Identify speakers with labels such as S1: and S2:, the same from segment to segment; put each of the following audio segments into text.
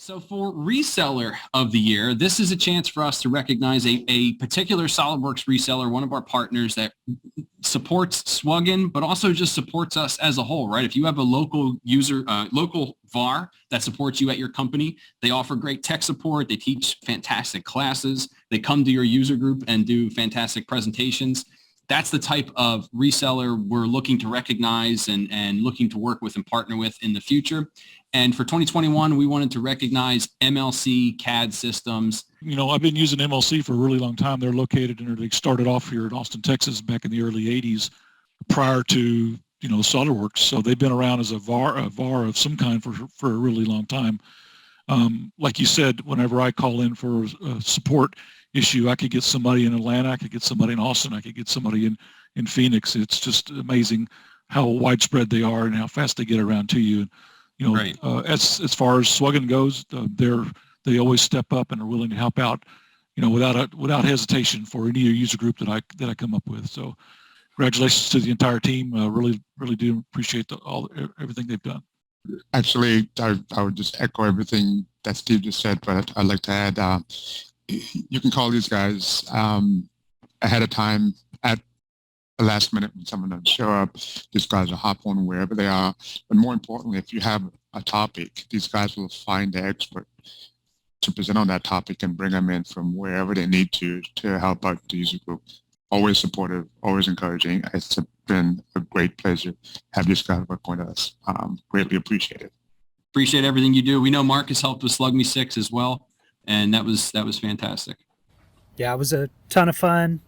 S1: So for Reseller of the Year, this is a chance for us to recognize a particular SOLIDWORKS reseller, one of our partners that supports SWUGN, but also just supports us as a whole, right? If you have a local user, local VAR that supports you at your company, they offer great tech support. They teach fantastic classes. They come to your user group and do fantastic presentations. That's the type of reseller we're looking to recognize and looking to work with and partner with in the future. And for 2021, we wanted to recognize MLC CAD systems.
S2: You know, I've been using MLC for a really long time. They're located and they started off here in Austin, Texas back in the early 80s prior to, you know, SOLIDWORKS. So they've been around as a VAR of some kind for a really long time. Like you said, whenever I call in for a support issue, I could get somebody in Atlanta, I could get somebody in Austin, I could get somebody in Phoenix. It's just amazing how widespread they are and how fast they get around to you. You know,
S1: right.
S2: As far as SWUGN goes, they always step up and are willing to help out, you know, without hesitation for any user group that I come up with. So, congratulations to the entire team. Really do appreciate everything they've done.
S3: Actually, I would just echo everything that Steve just said, but I'd like to add, you can call these guys ahead of time at the last minute when someone doesn't show up. These guys will hop on wherever they are. But more importantly, if you have a topic, these guys will find the expert to present on that topic and bring them in from wherever they need to help out the user group. Always supportive, always encouraging. It's been a great pleasure to have these guys work with us. Greatly appreciated.
S1: Appreciate everything you do. We know Marcus helped with SWUGN 6 as well, and that was fantastic.
S4: Yeah, it was a ton of fun.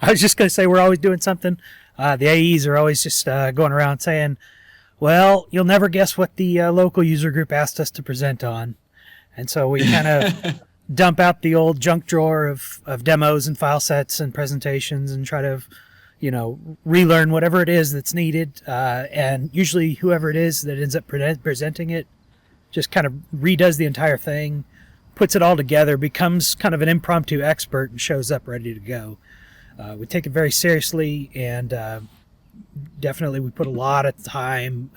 S4: I was just going to say we're always doing something. The AEs are always just going around saying, well, you'll never guess what the local user group asked us to present on. And so we kind of dump out the old junk drawer of demos and file sets and presentations and try to, you know, relearn whatever it is that's needed. And usually whoever it is that ends up presenting it just kind of redoes the entire thing, puts it all together, becomes kind of an impromptu expert and shows up ready to go. We take it very seriously, and definitely we put a lot of time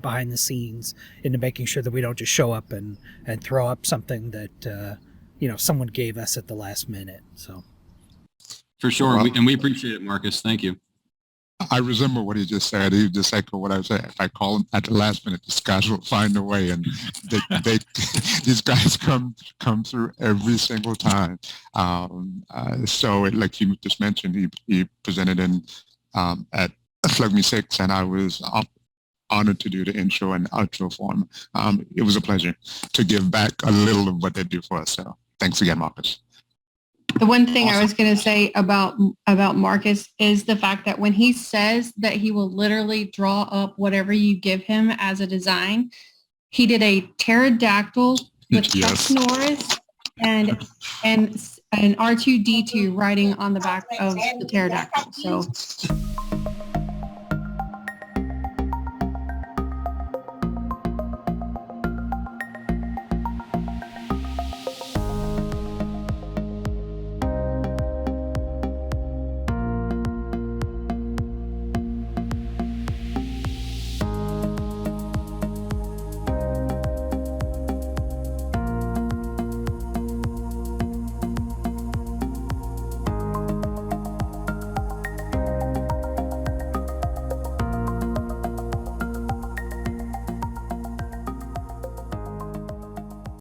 S4: behind the scenes into making sure that we don't just show up and throw up something that you know, someone gave us at the last minute. So
S1: for sure, and we appreciate it, Marcus. Thank you.
S3: I resemble what he just said. He just echoed what I said. If I call them at the last minute, these guys will find a way, and they these guys come through every single time. So, like you just mentioned, he presented in at SWUGN 6, and I was honored to do the intro and outro for him. It was a pleasure to give back a little of what they do for us. So, thanks again, Marcus.
S5: The one thing I was going to say about Marcus is the fact that when he says that he will literally draw up whatever you give him as a design, he did a pterodactyl with Chuck Norris and an R2-D2 writing on the back of the pterodactyl. So